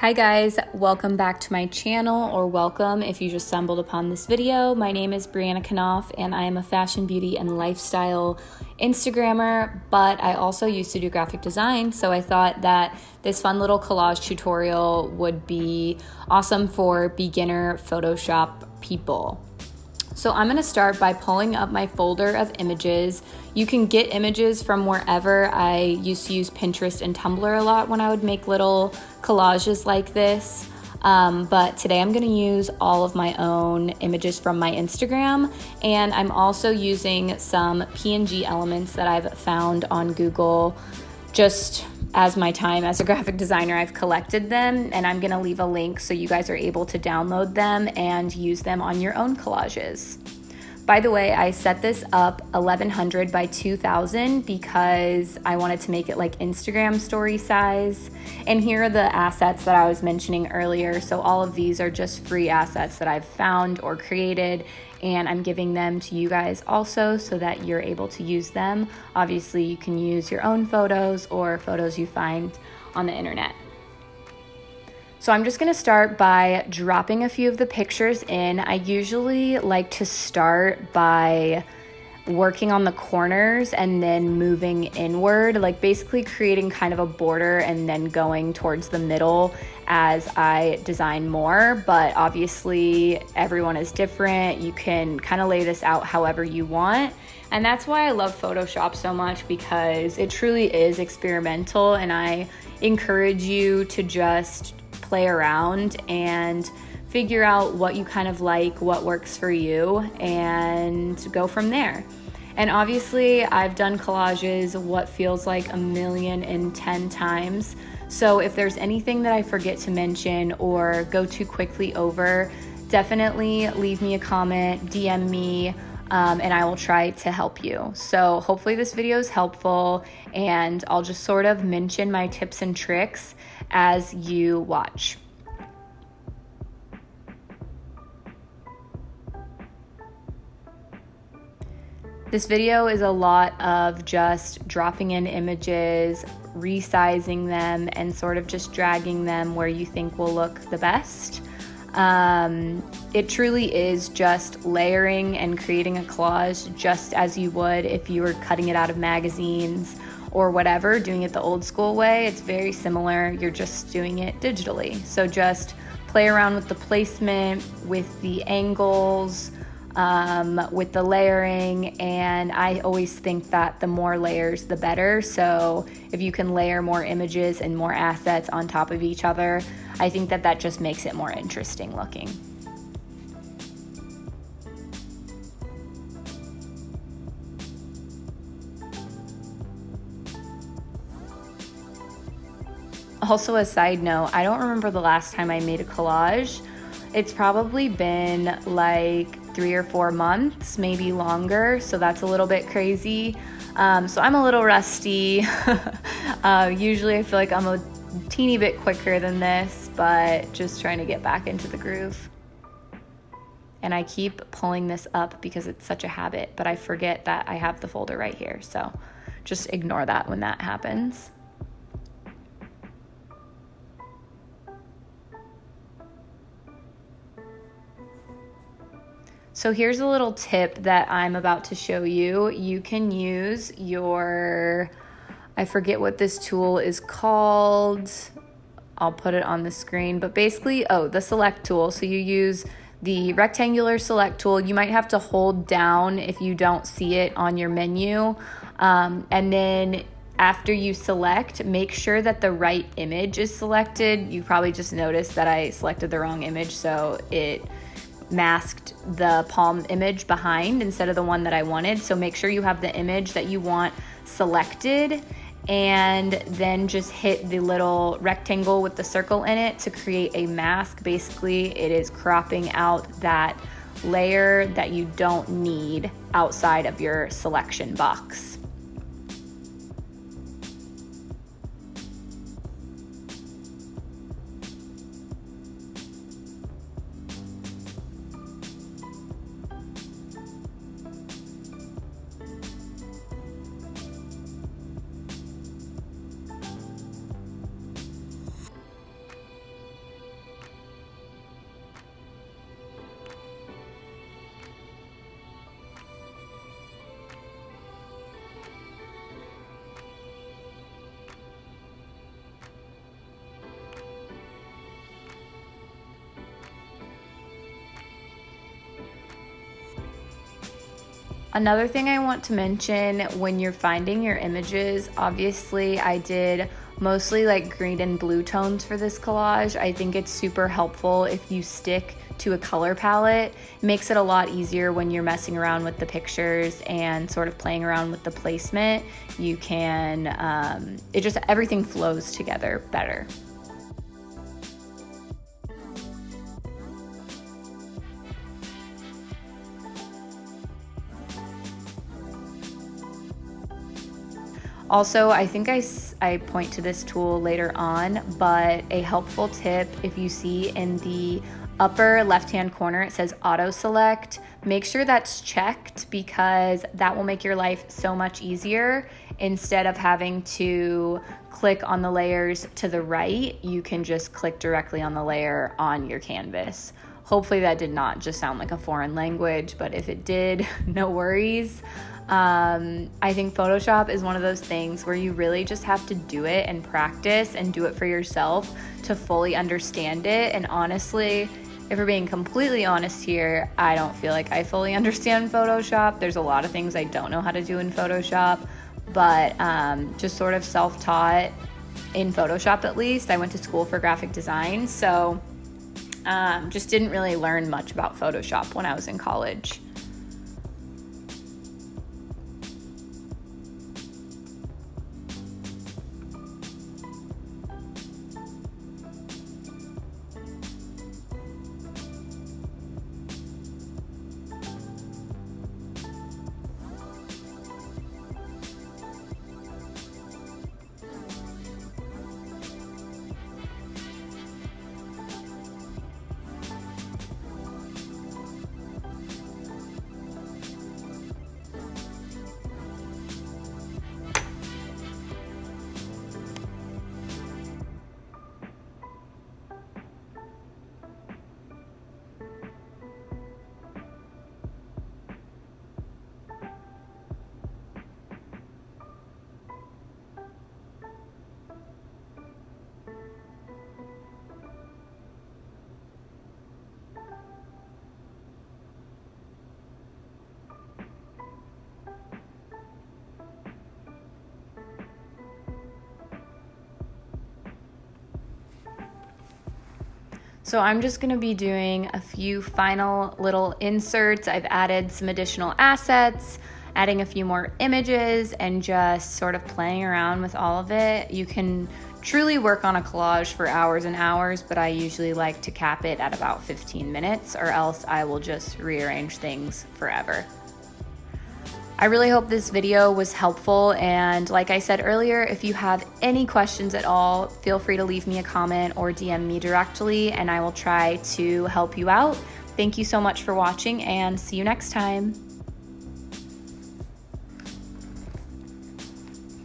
Hi guys, welcome back to my channel, or welcome if you just stumbled upon this video. My name is Knopf and I am a fashion, beauty, and lifestyle Instagrammer, but I also used to do graphic design, so I thought that this fun little collage tutorial would be awesome for beginner Photoshop people. So I'm gonna start by pulling up my folder of images. You can get images from wherever. I used to use Pinterest and Tumblr a lot when I would make little collages like this. But today I'm gonna use all of my own images from my Instagram, and I'm also using some PNG elements that I've found on Google. Just as my time as a graphic designer, I've collected them, and I'm gonna leave a link so you guys are able to download them and use them on your own collages. By the way, I set this up 1100 by 2000 because I wanted to make it like Instagram story size. And here are the assets that I was mentioning earlier. So all of these are just free assets that I've found or created, and I'm giving them to you guys also so that you're able to use them. Obviously, you can use your own photos or photos you find on the internet. So I'm just gonna start by dropping a few of the pictures in. I usually like to start by working on the corners and then moving inward, like basically creating kind of a border and then going towards the middle as I design more. But obviously everyone is different. You can kind of lay this out however you want. And that's why I love Photoshop so much, because it truly is experimental, and I encourage you to just play around and figure out what you kind of like, what works for you, and go from there. And obviously I've done collages what feels like 1,010,000 times. So if there's anything that I forget to mention or go too quickly over, definitely leave me a comment, DM me, and I will try to help you. So hopefully this video is helpful, and I'll just sort of mention my tips and tricks as you watch. This video is a lot of just dropping in images, resizing them, and sort of just dragging them where you think will look the best. It truly is just layering and creating a collage just as you would if you were cutting it out of magazines or whatever, doing it the old school way. It's very similar. You're just doing it digitally. So just play around with the placement, with the angles, with the layering, and I always think that the more layers the better. So if you can layer more images and more assets on top of each other, I think that that just makes it more interesting looking. Also, a side note, I don't remember the last time I made a collage. It's probably been like 3 or 4 months, maybe longer, so that's a little bit crazy. So I'm a little rusty. Usually I feel like I'm a teeny bit quicker than this, but just trying to get back into the groove. And I keep pulling this up because it's such a habit, but I forget that I have the folder right here, so just ignore that when that happens. So here's a little tip that I'm about to show you. You can use your, I forget what this tool is called. I'll put it on the screen, but basically, the select tool. So you use the rectangular select tool. You might have to hold down if you don't see it on your menu. And then after you select, make sure that the right image is selected. You probably just noticed that I selected the wrong image, so it masked the palm image behind instead of the one that I wanted. So make sure you have the image that you want selected, and then just hit the little rectangle with the circle in it to create a mask. Basically, it is cropping out that layer that you don't need outside of your selection box. Another thing I want to mention when you're finding your images, obviously I did mostly like green and blue tones for this collage. I think it's super helpful if you stick to a color palette. It makes it a lot easier when you're messing around with the pictures and sort of playing around with the placement. You can, everything flows together better. Also, I think I point to this tool later on, but a helpful tip, if you see in the upper left-hand corner, it says auto select. Make sure that's checked because that will make your life so much easier. Instead of having to click on the layers to the right, you can just click directly on the layer on your canvas. Hopefully that did not just sound like a foreign language, but if it did, no worries. I think Photoshop is one of those things where you really just have to do it and practice and do it for yourself to fully understand it. And honestly, if we're being completely honest here, I don't feel like I fully understand Photoshop. There's a lot of things I don't know how to do in Photoshop, but just sort of self-taught in Photoshop at least. I went to school for graphic design, so just didn't really learn much about Photoshop when I was in college. So I'm just gonna be doing a few final little inserts. I've added some additional assets, adding a few more images, and just sort of playing around with all of it. You can truly work on a collage for hours and hours, but I usually like to cap it at about 15 minutes, or else I will just rearrange things forever. I really hope this video was helpful, and like I said earlier, if you have any questions at all, feel free to leave me a comment or DM me directly and I will try to help you out. Thank you so much for watching and see you next time.